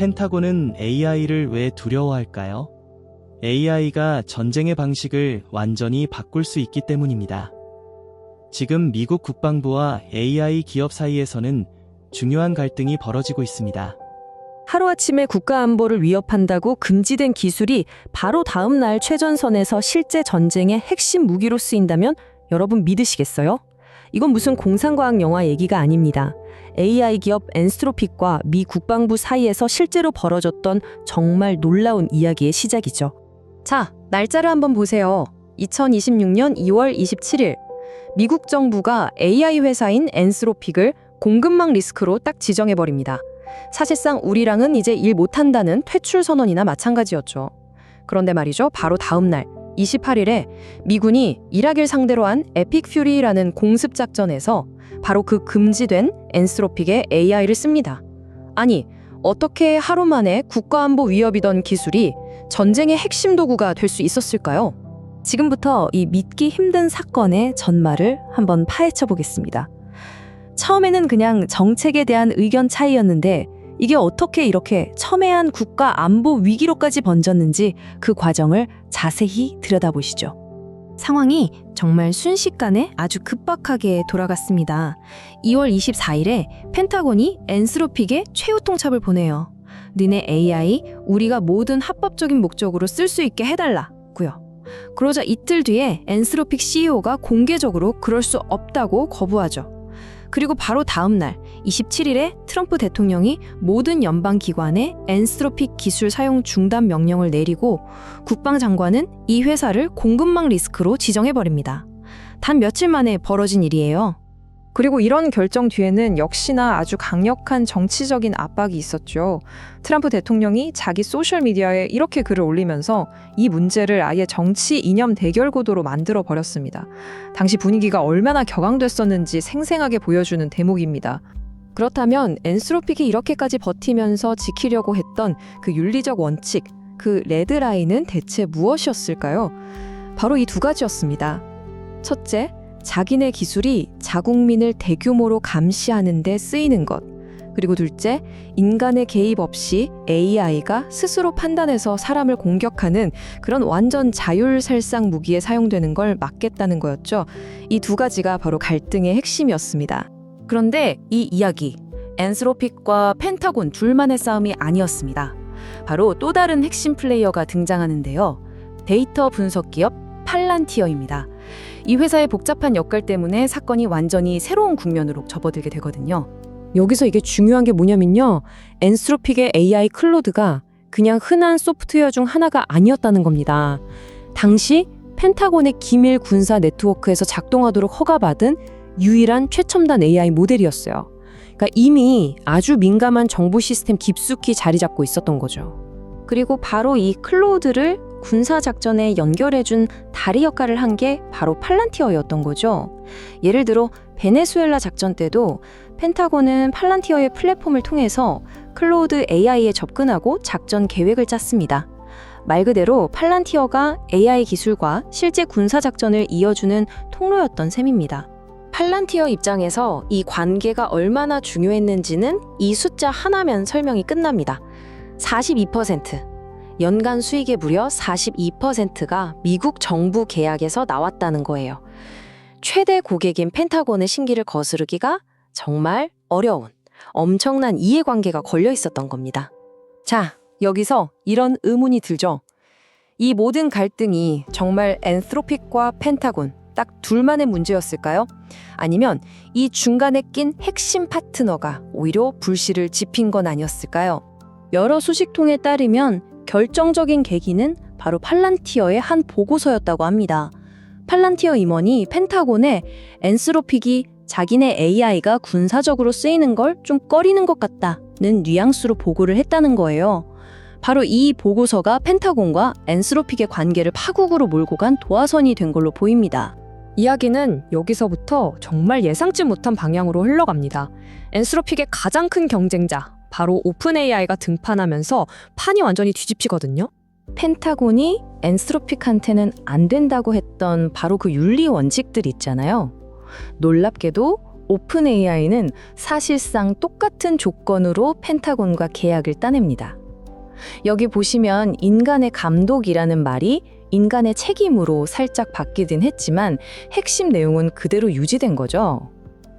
펜타곤은 AI를 왜 두려워할까요? AI가 전쟁의 방식을 완전히 바꿀 수 있기 때문입니다. 지금 미국 국방부와 AI 기업 사이에서는 중요한 갈등이 벌어지고 있습니다. 하루아침에 국가안보를 위협한다고 금지된 기술이 바로 다음 날 최전선에서 실제 전쟁의 핵심 무기로 쓰인다면 여러분 믿으시겠어요? 이건 무슨 공상과학 영화 얘기가 아닙니다. AI 기업 엔스트로픽과 미 국방부 사이에서 실제로 벌어졌던 정말 놀라운 이야기의 시작이죠. 자, 날짜를 한번 보세요. 2026년 2월 27일. 미국 정부가 AI 회사인 엔스로픽을 공급망 리스크로 딱 지정해버립니다. 사실상 우리랑은 이제 일 못한다는 퇴출 선언이나 마찬가지였죠. 그런데 말이죠. 바로 다음 날 28일에 미군이 이라크를 상대로 한 에픽 퓨리라는 공습 작전에서 바로 그 금지된 엔스로픽의 AI를 씁니다. 아니, 어떻게 하루 만에 국가안보 위협이던 기술이 전쟁의 핵심 도구가 될 수 있었을까요? 지금부터 이 믿기 힘든 사건의 전말을 한번 파헤쳐 보겠습니다. 처음에는 그냥 정책에 대한 의견 차이였는데 이게 어떻게 이렇게 첨예한 국가 안보 위기로까지 번졌는지 그 과정을 자세히 들여다보시죠. 상황이 정말 순식간에 아주 급박하게 돌아갔습니다. 2월 24일에 펜타곤이 엔스로픽에 최후 통첩을 보내요. 니네 AI 우리가 모든 합법적인 목적으로 쓸 수 있게 해달라고요. 그러자 이틀 뒤에 엔스로픽 CEO가 공개적으로 그럴 수 없다고 거부하죠. 그리고 바로 다음 날 27일에 트럼프 대통령이 모든 연방기관에 엔스트로픽 기술 사용 중단 명령을 내리고 국방장관은 이 회사를 공급망 리스크로 지정해버립니다. 단 며칠 만에 벌어진 일이에요. 그리고 이런 결정 뒤에는 역시나 아주 강력한 정치적인 압박이 있었죠. 트럼프 대통령이 자기 소셜미디어에 이렇게 글을 올리면서 이 문제를 아예 정치 이념 대결 구도로 만들어 버렸습니다. 당시 분위기가 얼마나 격앙됐었는지 생생하게 보여주는 대목입니다. 그렇다면 엔스로픽이 이렇게까지 버티면서 지키려고 했던 그 윤리적 원칙, 그 레드라인은 대체 무엇이었을까요? 바로 이 두 가지였습니다. 첫째, 자기네 기술이 자국민을 대규모로 감시하는 데 쓰이는 것. 그리고 둘째, 인간의 개입 없이 AI가 스스로 판단해서 사람을 공격하는 그런 완전 자율살상 무기에 사용되는 걸 막겠다는 거였죠. 이 두 가지가 바로 갈등의 핵심이었습니다. 그런데 이 이야기, 엔스로픽과 펜타곤 둘만의 싸움이 아니었습니다. 바로 또 다른 핵심 플레이어가 등장하는데요. 데이터 분석 기업 팔란티어입니다. 이 회사의 복잡한 역할 때문에 사건이 완전히 새로운 국면으로 접어들게 되거든요. 여기서 이게 중요한 게 뭐냐면요. 엔스트로픽의 AI 클로드가 그냥 흔한 소프트웨어 중 하나가 아니었다는 겁니다. 당시 펜타곤의 기밀 군사 네트워크에서 작동하도록 허가받은 유일한 최첨단 AI 모델이었어요. 그러니까 이미 아주 민감한 정보 시스템 깊숙이 자리 잡고 있었던 거죠. 그리고 바로 이 클로드를 군사작전에 연결해준 다리 역할을 한 게 바로 팔란티어였던 거죠. 예를 들어 베네수엘라 작전 때도 펜타곤은 팔란티어의 플랫폼을 통해서 클로드 AI에 접근하고 작전 계획을 짰습니다. 말 그대로 팔란티어가 AI 기술과 실제 군사작전을 이어주는 통로였던 셈입니다. 팔란티어 입장에서 이 관계가 얼마나 중요했는지는 이 숫자 하나면 설명이 끝납니다. 42%. 연간 수익의 무려 42%가 미국 정부 계약에서 나왔다는 거예요. 최대 고객인 펜타곤의 신기를 거스르기가 정말 어려운, 엄청난 이해관계가 걸려 있었던 겁니다. 자, 여기서 이런 의문이 들죠. 이 모든 갈등이 정말 엔스트로픽과 펜타곤 딱 둘만의 문제였을까요? 아니면 이 중간에 낀 핵심 파트너가 오히려 불씨를 지핀 건 아니었을까요? 여러 수식통에 따르면 결정적인 계기는 바로 팔란티어의 한 보고서였다고 합니다. 팔란티어 임원이 펜타곤에 엔스로픽이 자기네 AI가 군사적으로 쓰이는 걸 좀 꺼리는 것 같다는 뉘앙스로 보고를 했다는 거예요. 바로 이 보고서가 펜타곤과 엔스로픽의 관계를 파국으로 몰고 간 도화선이 된 걸로 보입니다. 이야기는 여기서부터 정말 예상치 못한 방향으로 흘러갑니다. 엔스로픽의 가장 큰 경쟁자, 바로 오픈 AI가 등판하면서 판이 완전히 뒤집히거든요. 펜타곤이 엔스트로픽한테는 안 된다고 했던 바로 그 윤리 원칙들 있잖아요. 놀랍게도 오픈 AI는 사실상 똑같은 조건으로 펜타곤과 계약을 따냅니다. 여기 보시면 인간의 감독이라는 말이 인간의 책임으로 살짝 바뀌긴 했지만 핵심 내용은 그대로 유지된 거죠.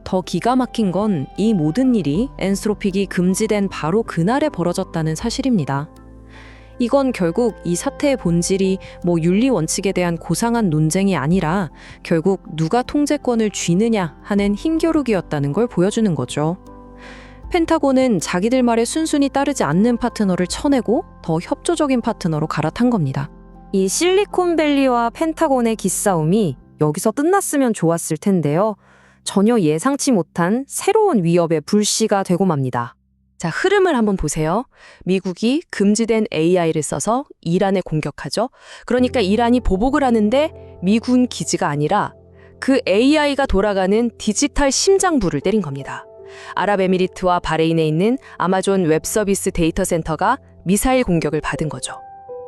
더 기가 막힌 건 이 모든 일이 엔스로픽이 금지된 바로 그날에 벌어졌다는 사실입니다. 이건 결국 이 사태의 본질이 윤리 원칙에 대한 고상한 논쟁이 아니라 결국 누가 통제권을 쥐느냐 하는 힘겨루기였다는 걸 보여주는 거죠. 펜타곤은 자기들 말에 순순히 따르지 않는 파트너를 쳐내고 더 협조적인 파트너로 갈아탄 겁니다. 이 실리콘밸리와 펜타곤의 기싸움이 여기서 끝났으면 좋았을 텐데요. 전혀 예상치 못한 새로운 위협의 불씨가 되고 맙니다. 자, 흐름을 한번 보세요. 미국이 금지된 AI를 써서 이란에 공격하죠. 그러니까 이란이 보복을 하는데 미군 기지가 아니라 그 AI가 돌아가는 디지털 심장부를 때린 겁니다. 아랍에미리트와 바레인에 있는 아마존 웹서비스 데이터 센터가 미사일 공격을 받은 거죠.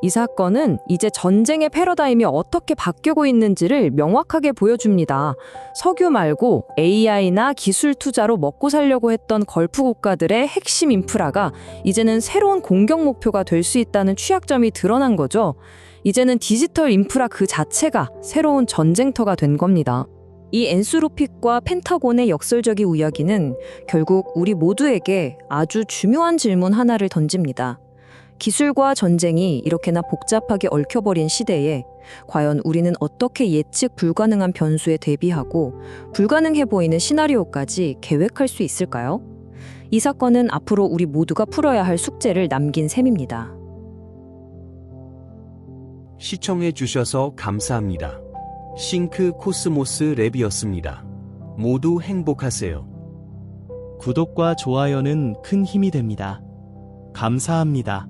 이 사건은 이제 전쟁의 패러다임이 어떻게 바뀌고 있는지를 명확하게 보여줍니다. 석유 말고 AI나 기술 투자로 먹고 살려고 했던 걸프 국가들의 핵심 인프라가 이제는 새로운 공격 목표가 될 수 있다는 취약점이 드러난 거죠. 이제는 디지털 인프라 그 자체가 새로운 전쟁터가 된 겁니다. 이 엔스로픽과 펜타곤의 역설적인 이야기는 결국 우리 모두에게 아주 중요한 질문 하나를 던집니다. 기술과 전쟁이 이렇게나 복잡하게 얽혀버린 시대에 과연 우리는 어떻게 예측 불가능한 변수에 대비하고 불가능해 보이는 시나리오까지 계획할 수 있을까요? 이 사건은 앞으로 우리 모두가 풀어야 할 숙제를 남긴 셈입니다. 시청해 주셔서 감사합니다. 싱크 코스모스 랩이었습니다. 모두 행복하세요. 구독과 좋아요는 큰 힘이 됩니다. 감사합니다.